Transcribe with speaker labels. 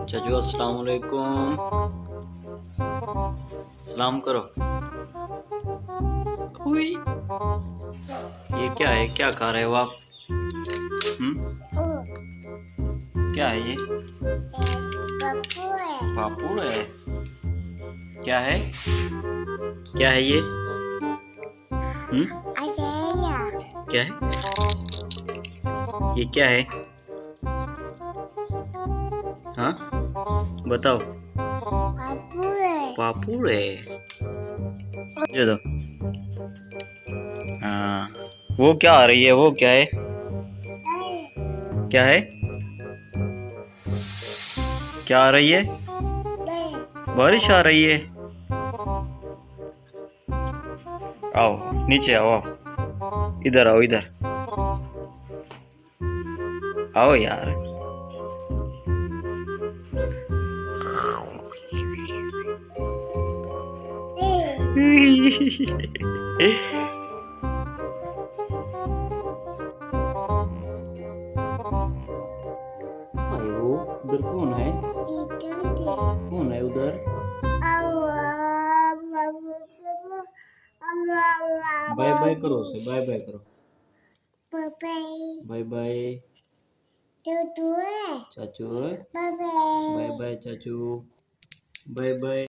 Speaker 1: चाचू अस्सलाम वालेकुम। सलाम करो। हुई। ये क्या है? क्या खा रहे हो आप? क्या है ये? पापड़ है। क्या है? क्या है ये? क्या है? ये क्या है? हाँ, बताओ। पापड़ है। ये दो। हाँ, वो क्या आ रही है? वो क्या है? क्या है? क्या आ रही है? बारिश आ रही है। आओ नीचे आओ, आओ इधर आओ, इधर आओ यार। वो उधर कौन है? कौन है उधर? बाय बाय करो उसे, बाय बाय करो। बाय बाय चाचू। बाय बाय चाचू। Bye bye.